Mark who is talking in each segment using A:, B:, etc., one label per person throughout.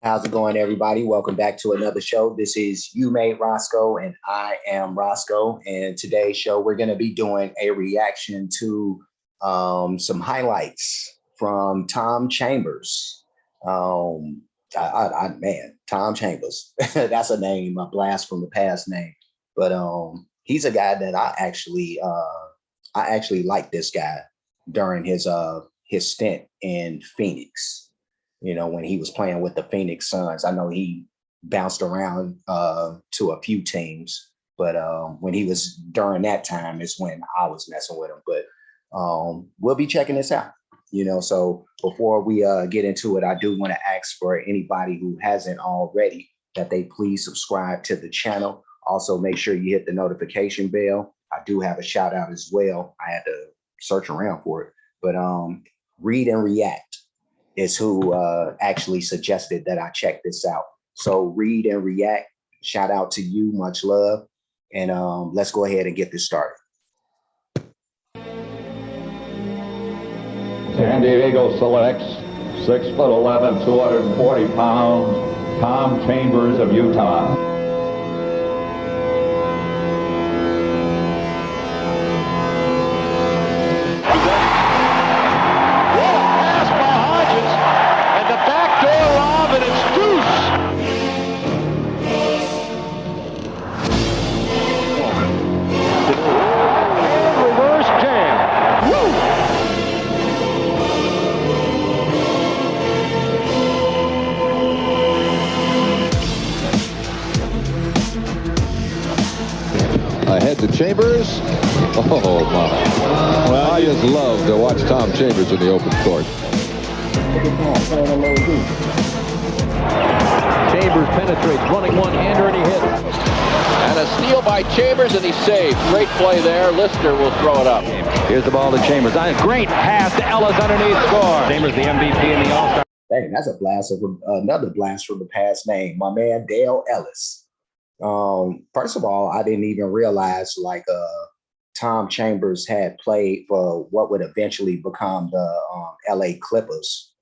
A: How's it going, everybody? Welcome back to another show. This is You Made Roscoe, and I am Roscoe. And today's show, we're going to be doing a reaction to some highlights from Tom Chambers. Man, Tom Chambers. That's a name, a blast from the past name. But he's a guy that I actually like this guy during his stint in Phoenix. You know, when he was playing with the Phoenix Suns. I know he bounced around to a few teams, but when he was during that time is when I was messing with him. But we'll be checking this out. You know, so before we get into it, I do want to ask for anybody who hasn't already that they please subscribe to the channel. Also, make sure you hit the notification bell. I do have a shout out as well. I had to search around for it, but Read and React is who actually suggested that I check this out. So Read and React, shout out to you, much love. And let's go ahead and get this started.
B: San Diego selects 6'11", 240 pounds, Tom Chambers of Utah.
C: Ahead to Chambers. Oh, my. Well, I just love to watch Tom Chambers in the open court.
D: Chambers penetrates, running one-hander, and he hits.
E: And a steal by Chambers, and he saved. Great play there. Lister will throw it up.
D: Here's the ball to Chambers. Great pass to Ellis underneath, score. Chambers, the MVP in the All-Star.
A: Dang, that's a blast of another blast from the past name. My man, Dale Ellis. First of all, I didn't even realize Tom Chambers had played for what would eventually become the LA Clippers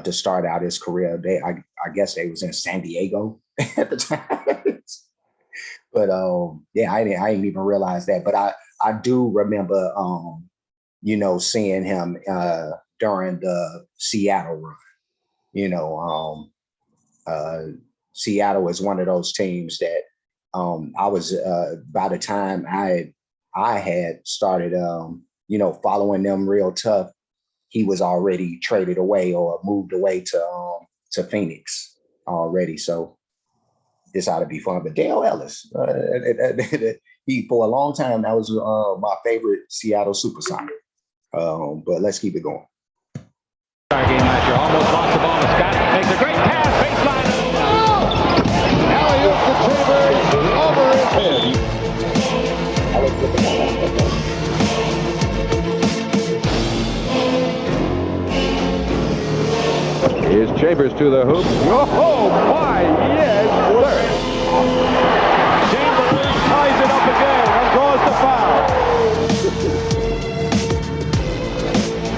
A: to start out his career. I guess they was in San Diego at the time. But yeah, I didn't even realize that. But I do remember seeing him during the Seattle run. You know, Seattle was one of those teams that I was by the time I had started following them real tough, he was already traded away or moved away to Phoenix already. So this ought to be fun. But Dale Ellis, he for a long time that was my favorite Seattle Supersonic. But let's keep it going.
D: Game last year, almost lost the ball to Scott. Makes a great pass, baseline.
C: Alley-oop to Chambers, over his head. Here's Chambers to the hoop.
D: Oh, my, yes, sir. Chambers ties it up again and draws the foul.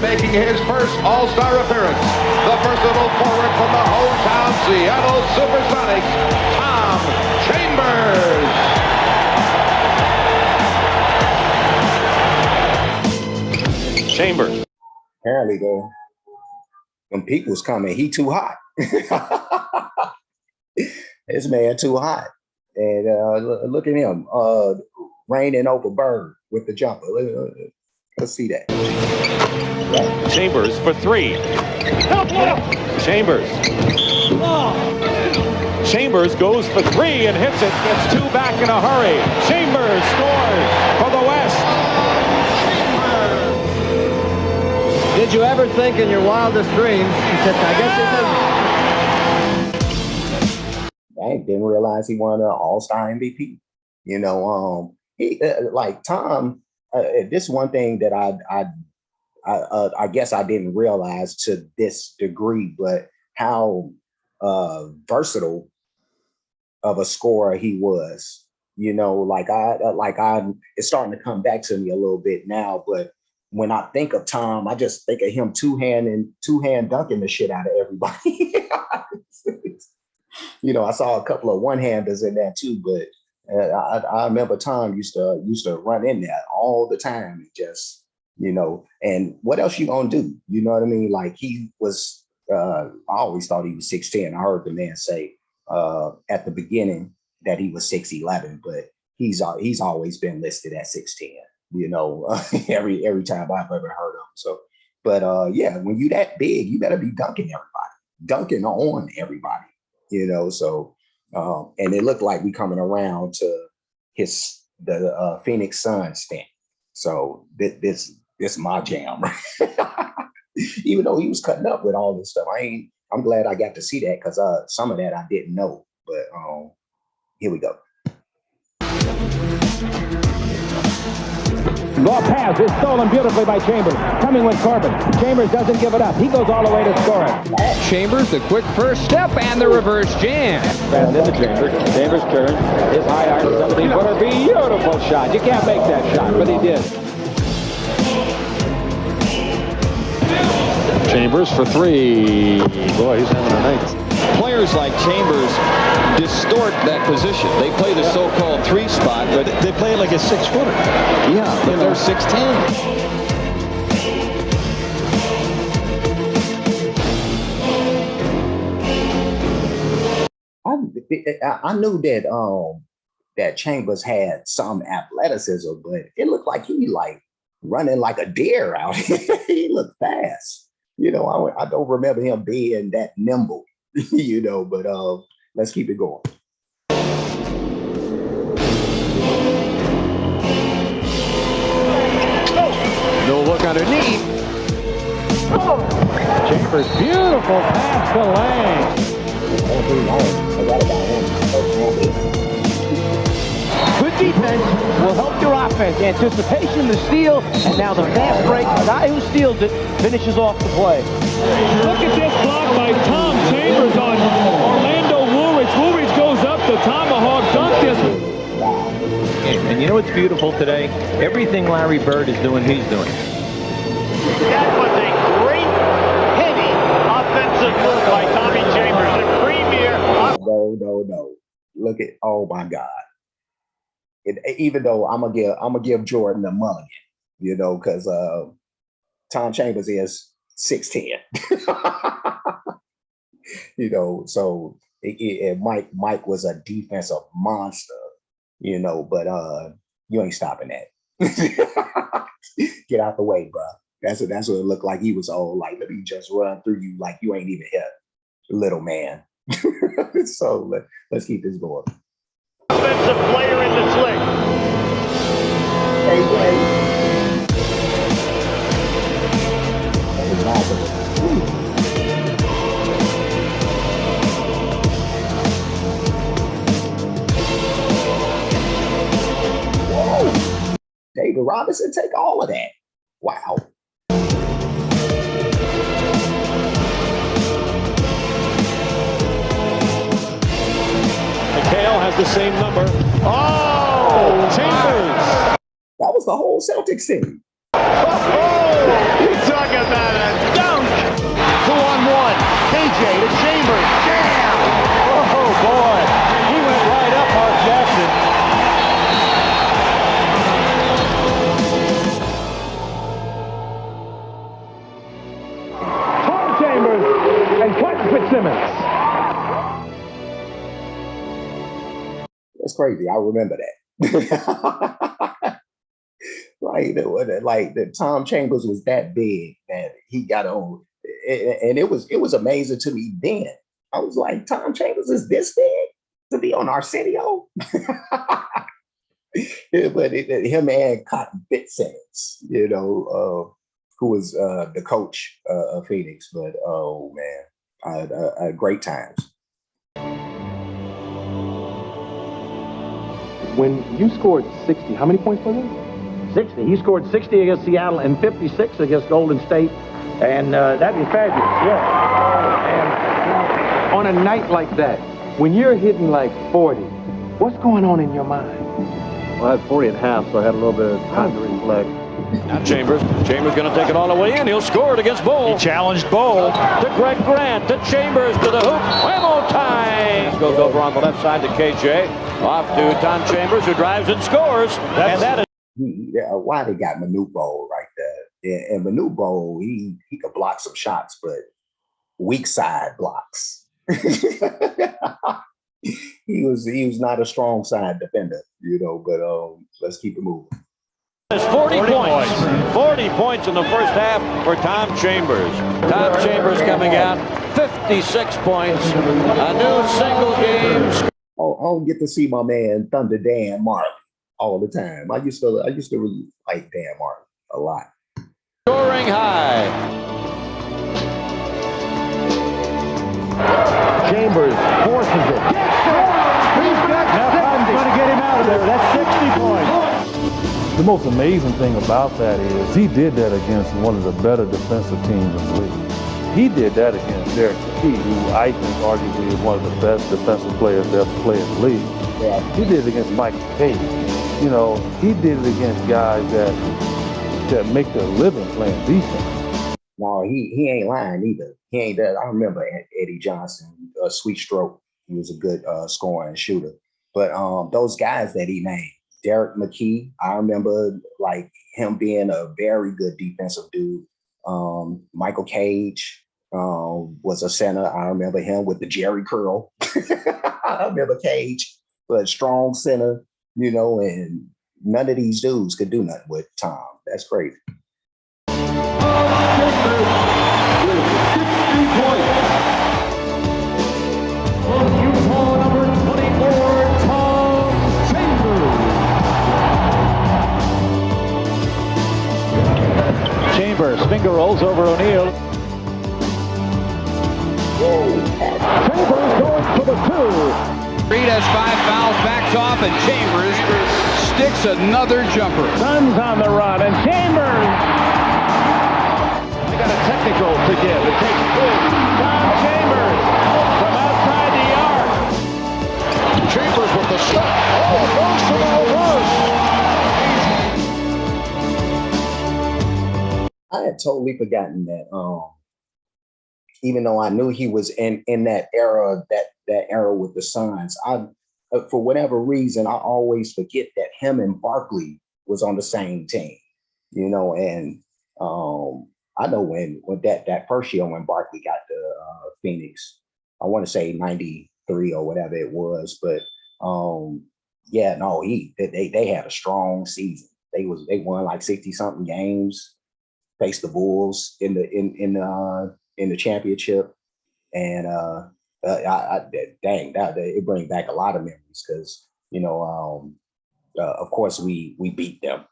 B: Making his first All-Star appearance, the versatile forward from the hometown Seattle Supersonics, Tom Chambers.
D: Chambers.
A: Apparently, though, when Pete was coming, he too hot. This man too hot. And look at him, raining over Bird with the jumper. Let's see that.
D: Chambers for three. Chambers. Chambers goes for three and hits it. Gets two back in a hurry. Chambers scores for the West.
F: Did you ever think in your wildest dreams, I
A: didn't realize he won an All-Star MVP. You know, he like Tom. This one thing that I guess I didn't realize to this degree, but how versatile of a scorer he was. You know, it's starting to come back to me a little bit now, but when I think of Tom, I just think of him two hand dunking the shit out of everybody. You know, I saw a couple of one-handers in there too, but I remember Tom used to run in there all the time, and just, you know, and what else you gonna do? You know what I mean? Like he was, I always thought he was 6'10". I heard the man say at the beginning that he was 6'11", but he's always been listed at 6'10". You know, every time I've ever heard of him. So, but yeah, when you that big, you better be dunking on everybody. You know, so and it looked like we coming around to the Phoenix Suns stint. So this my jam. Even though he was cutting up with all this stuff, I'm glad I got to see that, because some of that I didn't know. But here we go.
D: Low pass is stolen beautifully by Chambers. Coming with Corbin. Chambers doesn't give it up. He goes all the way to score it.
G: Chambers, the quick first step, and the reverse jam.
D: And into Chambers. Chambers turns. His high iron 17-footer. Beautiful shot. You can't make that shot, but he did.
C: Chambers for three. Boy, he's having a night.
H: Players like Chambers distort that position. They play the so-called 3 spot, but they play it like a 6-footer. Yeah, but they're 6'10".
A: I knew that that Chambers had some athleticism, but it looked like he like running like a deer out here. He looked fast. You know, I don't remember him being that nimble. You know, but let's keep it going.
G: No look underneath.
D: Chambers, beautiful pass to Lang. Good defense will help your offense. Anticipation, the steal, and now the fast break. The guy who steals it finishes off the play.
I: Look at this block by Tom Chambers on Orlando Woolridge. Woolridge goes up the tomahawk dunk this.
F: And you know what's beautiful today? Everything Larry Bird is doing, he's doing.
I: That was a great, heavy offensive move by Tommy Chambers. The premier.
A: No. Look at, oh my God. Even though I'm gonna give Jordan a mulligan, you know, because Tom Chambers is 6'10". You know, so Mike was a defensive monster, you know, but you ain't stopping that. Get out the way, bro. That's what it looked like. He was all like, let me just run through you like you ain't even hit, little man. So let's keep this going.
I: Offensive player in the slick.
A: Hey. Whoa. David Robinson, take all of that. Wow.
D: McHale has the same number. Oh, Chambers.
A: That was the whole Celtics team.
I: Oh, you talk about a dunk. 2-on-1. KJ to Chambers. Jam.
D: Oh, boy. He went right up Mark Jackson. Tom Chambers and Clint Fitzsimmons.
A: That's crazy. I remember that. Like the Tom Chambers was that big that he got on, and it was amazing to me then. I was like, Tom Chambers is this big to be on Arsenio? But him and Cotton Fitzsimmons, you know, who was the coach of Phoenix. But oh man, great times.
J: When you scored 60, how many points was it?
F: 60. He scored 60 against Seattle and 56 against Golden State. And that'd be fabulous, yeah.
J: And on a night like that, when you're hitting like 40, what's going on in your mind?
F: Well, I had 40 and a half, so I had a little bit of time to reflect.
E: Now Chambers going to take it all away, and he'll score it against Bull.
F: He challenged Bull.
E: To Greg Grant, to Chambers, to the hoop. Whammo time! Goes over on the left side to KJ. Off to Tom Chambers, who drives and scores. And that is...
A: Why they got Manute Bol right there? And Manute Bol, he could block some shots, but weak side blocks. He was not a strong side defender, but let's keep it moving.
E: It's 40 points. 40 points in the first half for Tom Chambers. Tom Chambers coming out, 56 points. A new single game.
A: I don't get to see my man Thunder Dan Martin all the time. I used to really like Dan Martin a lot.
E: Scoring high.
F: Chambers forces it. Now Cotton's going to get him out of there. That's 60 points.
J: The most amazing thing about that is he did that against one of the better defensive teams in the league. He did that against Derrick Mckee, who I think arguably is one of the best defensive players to ever play in the league.
A: Yeah.
J: He did it against Michael Page. He did it against guys that make their living playing defense.
A: No, he ain't lying either. He ain't that. I remember Eddie Johnson, Sweet Stroke. He was a good scorer and shooter. But those guys that he named, Derrick Mckee, I remember like him being a very good defensive dude. Michael Cage was a center. I remember him with the Jerry curl. I remember Cage, but strong center, and none of these dudes could do nothing with Tom. That's crazy.
F: Chambers, finger rolls over O'Neal. Chambers going for the two.
G: Reed has 5 fouls, backs off, and Chambers sticks another jumper.
F: Suns on the run, and Chambers. They got a technical to give. It takes 2. Tom Chambers from outside the arc.
B: Chambers with the shot. Oh, goes to the reverse.
A: I had totally forgotten that. Even though I knew he was in that era, that era with the Suns, for whatever reason, I always forget that him and Barkley was on the same team. And I know when that first year when Barkley got to Phoenix, I want to say 93 or whatever it was, but they had a strong season. They won like 60-something games. Faced the Bulls in the championship, and it brings back a lot of memories because of course we beat them.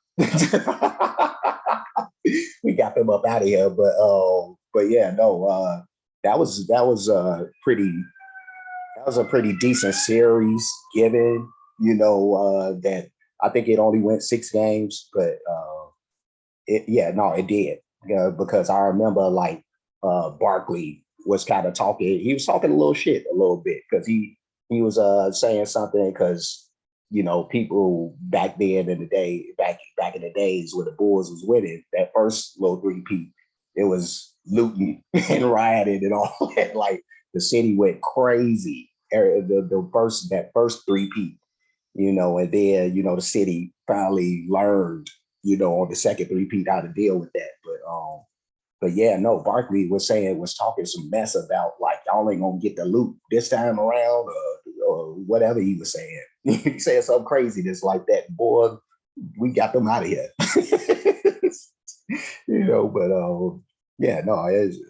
A: We got them up out of here, but that was a pretty decent series given that I think it only went 6 games, but. It did because I remember like Barkley was kind of talking. He was talking a little shit a little bit because he was saying something because people back then in the day back in the days when the Bulls was winning that first little three-peat, it was looting and rioting and all that. Like the city went crazy. That first three-peat, and then the city finally learned. On the second three-peat how to deal with that. But Barkley was talking some mess about like y'all ain't gonna get the loot this time around or whatever he was saying. He said something crazy that's like that. Boy, we got them out of here. It's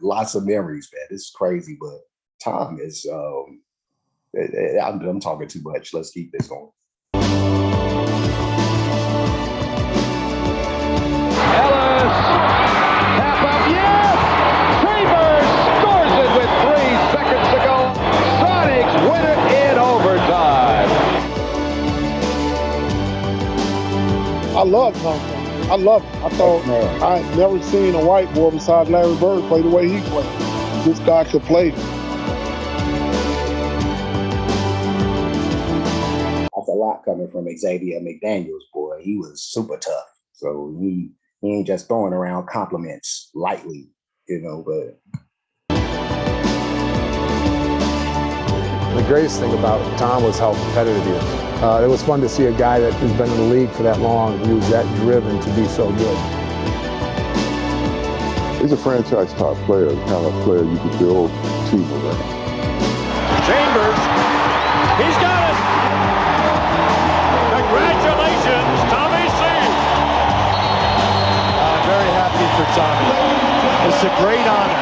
A: lots of memories, man. It's crazy, but Tom is I'm talking too much. Let's keep this going.
B: Tap up, yes! Chambers scores it with 3 seconds to go. Sonics win it in overtime.
K: I love Tom. I love him. I thought I had never seen a white boy besides Larry Bird play the way he played. This guy could play.
A: That's a lot coming from Xavier McDaniels, boy. He was super tough. So he ain't just throwing around compliments lightly, but
L: the greatest thing about Tom was how competitive he is. It was fun to see a guy that has been in the league for that long who's that driven to be so good.
M: He's a franchise top player, the kind of player you could build a team around.
E: Chambers, he's got it! Congratulations, Tommy C.
F: I'm very happy for Tommy. It's a great honor.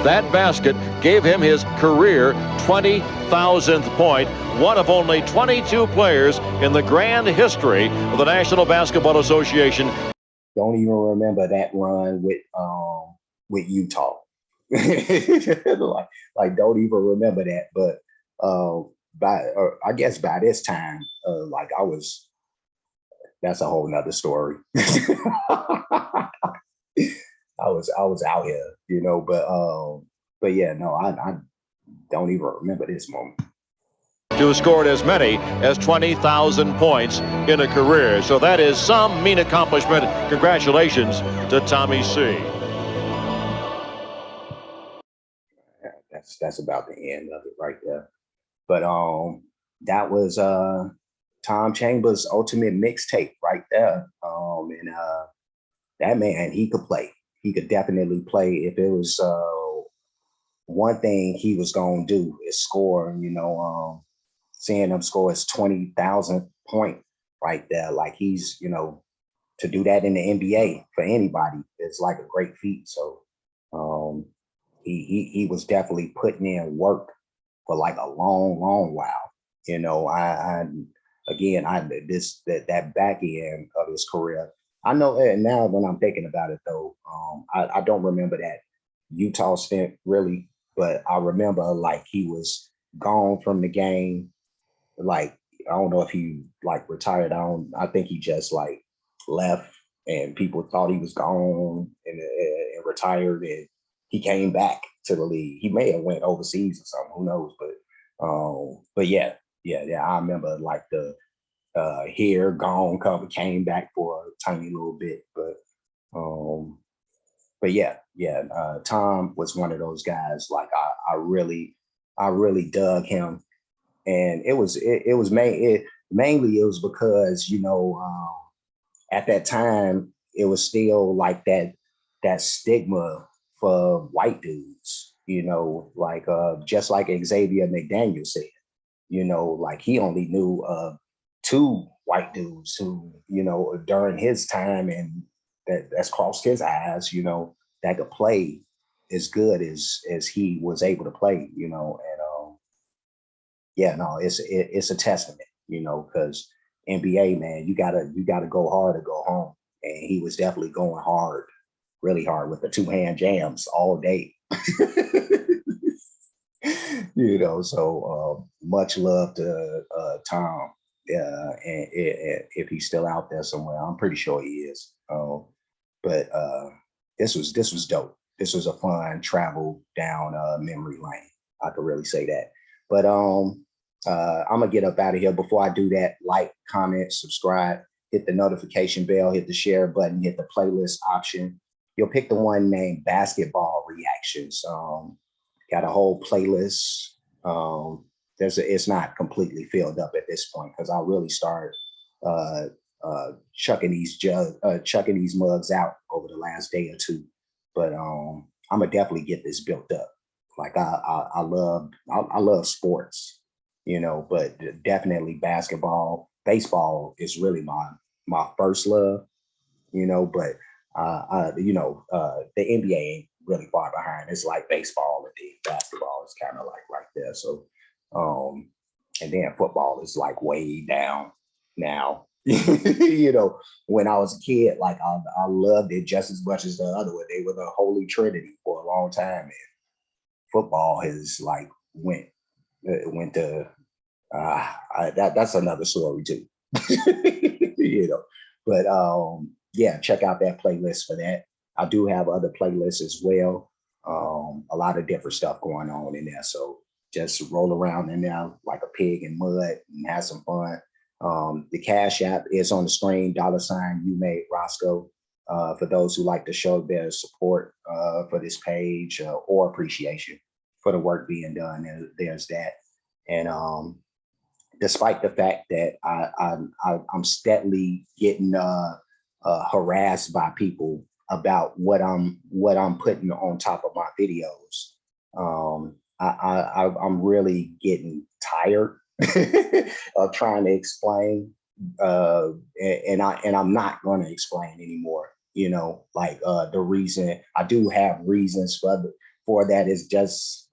E: That basket gave him his career 20,000th point, one of only 22 players in the grand history of the National Basketball Association.
A: Don't even remember that run with Utah. like don't even remember that. But I guess by this time, that's a whole nother story. I was out here, but yeah, no, I don't even remember this moment.
E: To have scored as many as 20,000 points in a career. So that is some mean accomplishment. Congratulations to Tommy C.
A: That's about the end of it right there. But that was Tom Chambers' ultimate mixtape right there. And that man, he could play. He could definitely play. If it was one thing he was gonna do is score, seeing him score his 20,000th point right there. Like he's, to do that in the NBA for anybody, it's like a great feat. So he was definitely putting in work for like a long while. That back end of his career. I know now when I'm thinking about it though, I don't remember that Utah stint really, but I remember like he was gone from the game. Like, I don't know if he like retired. I think he just like left and people thought he was gone and retired, and he came back to the league. He may have went overseas or something, who knows? But yeah, I remember like the here, gone, came back for a tiny little bit, but yeah, Tom was one of those guys. Like I really dug him, and mainly it was because at that time it was still like that stigma for white dudes, like just like Xavier McDaniel said, like he only knew two white dudes who, during his time, and that's crossed his eyes, that could play as good as he was able to play, and yeah, no, it's a testament, because NBA, man, you gotta go hard to go home, and he was definitely going hard, really hard with the two-hand jams all day. So much love to Tom. And if he's still out there somewhere, I'm pretty sure he is. But this was dope. This was a fun travel down memory lane. I could really say that. But I'm gonna get up out of here. Before I do that, like, comment, subscribe, hit the notification bell, hit the share button, hit the playlist option. You'll pick the one named Basketball Reactions. Got a whole playlist. It's not completely filled up at this point because I'll really start chucking these mugs out over the last day or two. But I'm gonna definitely get this built up. Like I love sports, but definitely basketball, baseball is really my first love, but the NBA ain't really far behind. It's like baseball, and then basketball is kind of like right there. So and then football is like way down now. When I was a kid, like I loved it just as much as the other one. They were the holy trinity for a long time, and football has like went to that's another story too. But yeah, check out that playlist for that. I do have other playlists as well. A lot of different stuff going on in there. So just roll around in there like a pig in mud and have some fun. The Cash App is on the screen, $ you made Roscoe. for those who like to show their support for this page or appreciation for the work being done. There's that. And despite the fact that I'm steadily getting harassed by people about what I'm putting on top of my videos, I'm really getting tired of trying to explain, and I'm not going to explain anymore. You know, like the reason I do have reasons for that is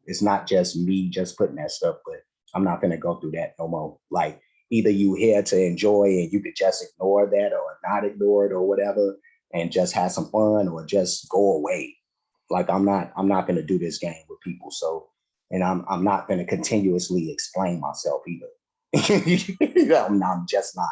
A: it's not just me just putting that stuff, but I'm not going to go through that no more. Like either you here to enjoy and you could just ignore that or not ignore it or whatever and just have some fun or just go away. Like I'm not going to do this game with people. So, and I'm not going to continuously explain myself either. I'm just not.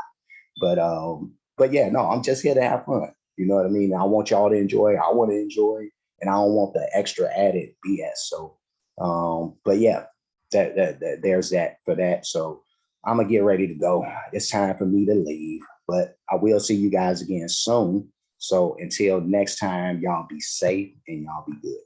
A: But yeah, no, I'm just here to have fun. You know what I mean? I want y'all to enjoy. I want to enjoy, and I don't want the extra added BS. So, but yeah, that there's that for that. So I'm gonna get ready to go. It's time for me to leave, but I will see you guys again soon. So until next time, y'all be safe and y'all be good.